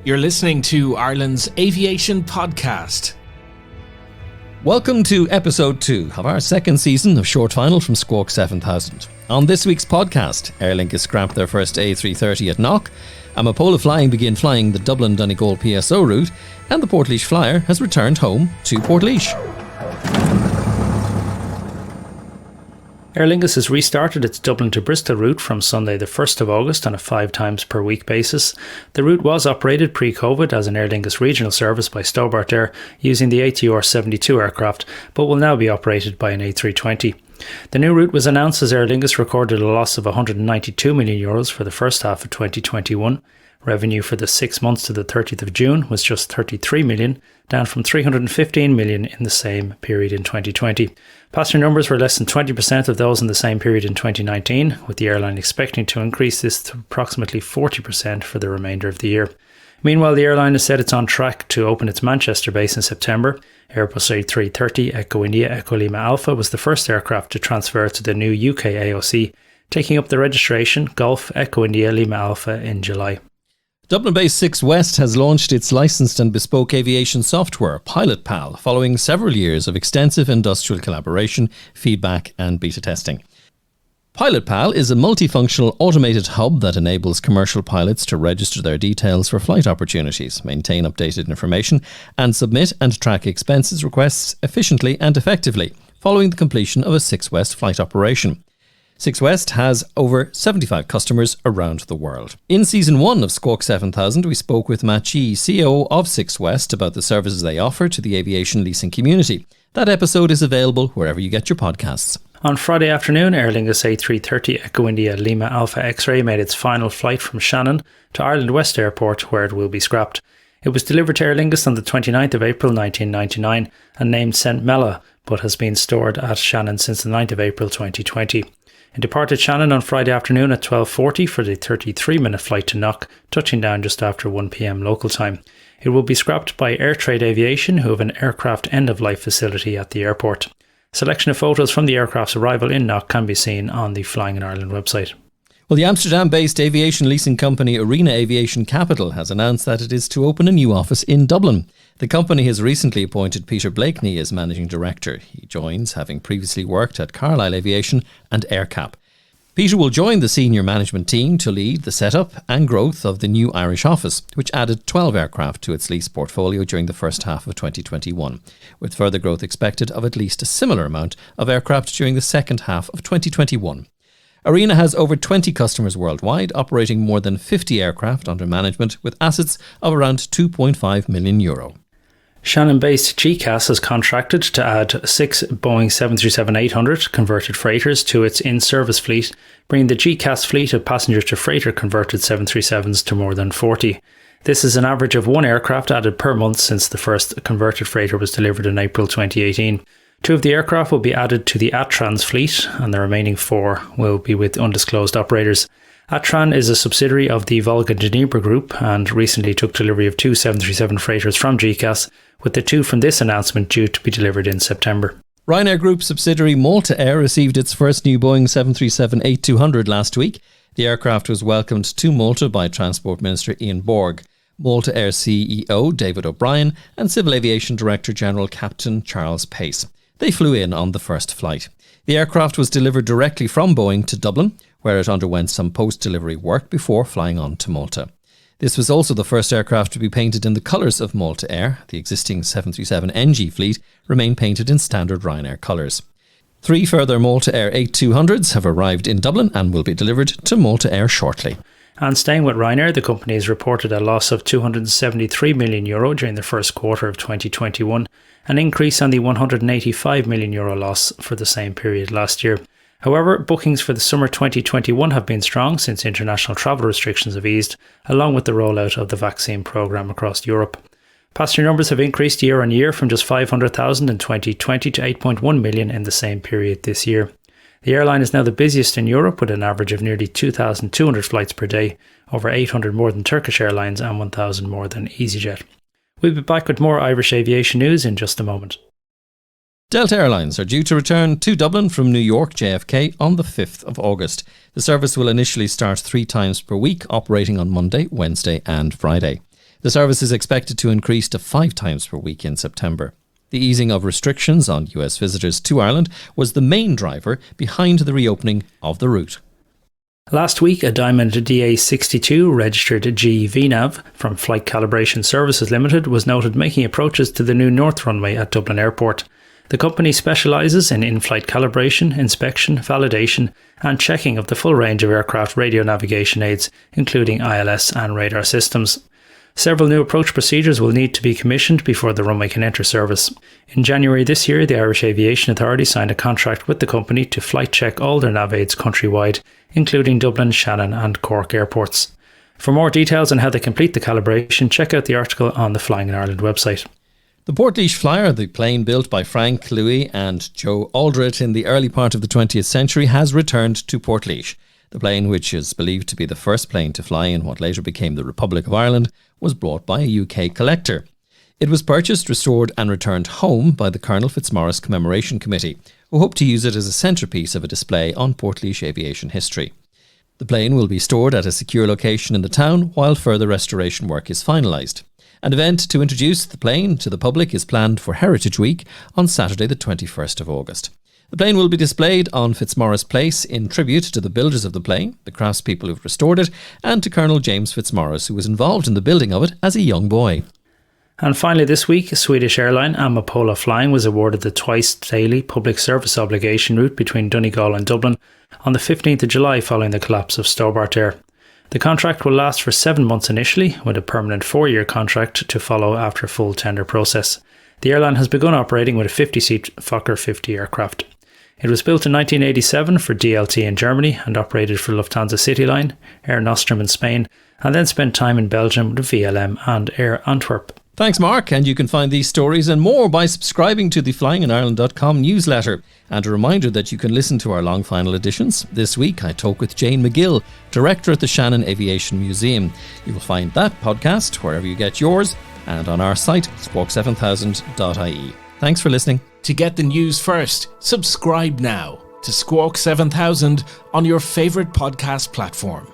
You're listening to Ireland's Aviation Podcast. Welcome to episode 2 of our second season of Short Final from Squawk 7000. On this week's podcast, Aer Lingus scrapped their first A330 at Knock, Amapola Flying begin flying the Dublin Donegal PSO route, and the Portlaoise Flyer has returned home to Portlaoise. Aer Lingus has restarted its Dublin to Bristol route from Sunday the 1st of August on a 5 times per week basis. The route was operated pre-COVID as an Aer Lingus regional service by Stobart Air using the ATR 72 aircraft, but will now be operated by an A320. The new route was announced as Aer Lingus recorded a loss of €192 million for the first half of 2021. Revenue for the 6 months to the 30th of June was just $33 million, down from $315 million in the same period in 2020. Passenger numbers were less than 20% of those in the same period in 2019, with the airline expecting to increase this to approximately 40% for the remainder of the year. Meanwhile, the airline has said it's on track to open its Manchester base in September. Airbus A330 Echo India Echo Lima Alpha was the first aircraft to transfer to the new UK AOC, taking up the registration Golf Echo India Lima Alpha in July. Dublin-based 6 West has launched its licensed and bespoke aviation software, PilotPal, following several years of extensive industrial collaboration, feedback and beta testing. PilotPal is a multifunctional automated hub that enables commercial pilots to register their details for flight opportunities, maintain updated information and submit and track expenses requests efficiently and effectively, following the completion of a 6 West flight operation. 6 West has over 75 customers around the world. In Season 1 of Squawk 7000, we spoke with Matt Gee, CEO of 6 West, about the services they offer to the aviation leasing community. That episode is available wherever you get your podcasts. On Friday afternoon, Aer Lingus A330 Echo India Lima Alpha X-Ray made its final flight from Shannon to Ireland West Airport, where it will be scrapped. It was delivered to Aer Lingus on the 29th of April 1999 and named St Mella, but has been stored at Shannon since the 9th of April 2020. It departed Shannon on Friday afternoon at 12:40 for the 33-minute flight to Knock, touching down just after 1 p.m. local time. It will be scrapped by Air Trade Aviation, who have an aircraft end-of-life facility at the airport. Selection of photos from the aircraft's arrival in Knock can be seen on the Flying in Ireland website. Well, the Amsterdam-based aviation leasing company Arena Aviation Capital has announced that it is to open a new office in Dublin. The company has recently appointed Peter Blakeney as managing director. He joins, having previously worked at Carlisle Aviation and AirCap. Peter will join the senior management team to lead the setup and growth of the new Irish office, which added 12 aircraft to its lease portfolio during the first half of 2021, with further growth expected of at least a similar amount of aircraft during the second half of 2021. Arena has over 20 customers worldwide, operating more than 50 aircraft under management with assets of around €2.5 million. Shannon-based GCAS has contracted to add 6 Boeing 737-800 converted freighters to its in-service fleet, bringing the GCAS fleet of passenger to freighter converted 737s to more than 40. This is an average of 1 aircraft added per month since the first converted freighter was delivered in April 2018. 2 of the aircraft will be added to the Attrans fleet, and the remaining 4 will be with undisclosed operators. Atran is a subsidiary of the Volga Dnipro Group and recently took delivery of 2 737 freighters from GCAS, with the 2 from this announcement due to be delivered in September. Ryanair Group subsidiary Malta Air received its first new Boeing 737-8200 last week. The aircraft was welcomed to Malta by Transport Minister Ian Borg, Malta Air CEO David O'Brien and Civil Aviation Director General Captain Charles Pace. They flew in on the first flight. The aircraft was delivered directly from Boeing to Dublin, where it underwent some post-delivery work before flying on to Malta. This was also the first aircraft to be painted in the colours of Malta Air. The existing 737NG fleet remain painted in standard Ryanair colours. 3 further Malta Air 8200s have arrived in Dublin and will be delivered to Malta Air shortly. And staying with Ryanair, the company has reported a loss of €273 million during the first quarter of 2021, an increase on the €185 million loss for the same period last year. However, bookings for the summer 2021 have been strong since international travel restrictions have eased, along with the rollout of the vaccine programme across Europe. Passenger numbers have increased year on year from just 500,000 in 2020 to 8.1 million in the same period this year. The airline is now the busiest in Europe with an average of nearly 2,200 flights per day, over 800 more than Turkish Airlines and 1,000 more than EasyJet. We'll be back with more Irish aviation news in just a moment. Delta Airlines are due to return to Dublin from New York JFK on the 5th of August. The service will initially start 3 times per week, operating on Monday, Wednesday and Friday. The service is expected to increase to 5 times per week in September. The easing of restrictions on US visitors to Ireland was the main driver behind the reopening of the route. Last week, a Diamond DA62 registered G VNAV from Flight Calibration Services Limited was noted making approaches to the new North Runway at Dublin Airport. The company specialises in in-flight calibration, inspection, validation and checking of the full range of aircraft radio navigation aids, including ILS and radar systems. Several new approach procedures will need to be commissioned before the runway can enter service. In January this year, the Irish Aviation Authority signed a contract with the company to flight check all their nav aids countrywide, including Dublin, Shannon and Cork airports. For more details on how they complete the calibration, check out the article on the Flying in Ireland website. The Portlaoise Flyer, the plane built by Frank Louis and Joe Aldrich in the early part of the 20th century, has returned to Portlaoise. The plane, which is believed to be the first plane to fly in what later became the Republic of Ireland, was brought by a UK collector. It was purchased, restored and returned home by the Colonel Fitzmaurice Commemoration Committee, who hope to use it as a centrepiece of a display on Portlaoise aviation history. The plane will be stored at a secure location in the town while further restoration work is finalised. An event to introduce the plane to the public is planned for Heritage Week on Saturday the 21st of August. The plane will be displayed on Fitzmaurice Place in tribute to the builders of the plane, the craftspeople who've restored it, and to Colonel James Fitzmaurice, who was involved in the building of it as a young boy. And finally this week, Swedish airline Amapola Flying was awarded the twice daily public service obligation route between Donegal and Dublin on the 15th of July following the collapse of Stobart Air. The contract will last for 7 months initially, with a permanent 4-year contract to follow after a full tender process. The airline has begun operating with a 50-seat Fokker 50 aircraft. It was built in 1987 for DLT in Germany and operated for Lufthansa CityLine, Air Nostrum in Spain, and then spent time in Belgium with VLM and Air Antwerp. Thanks, Mark, and you can find these stories and more by subscribing to the flyinginireland.com newsletter. And a reminder that you can listen to our long final editions. This week I talk with Jane McGill, Director at the Shannon Aviation Museum. You will find that podcast wherever you get yours and on our site, squawk7000.ie. Thanks for listening. To get the news first, subscribe now to Squawk 7000 on your favourite podcast platform.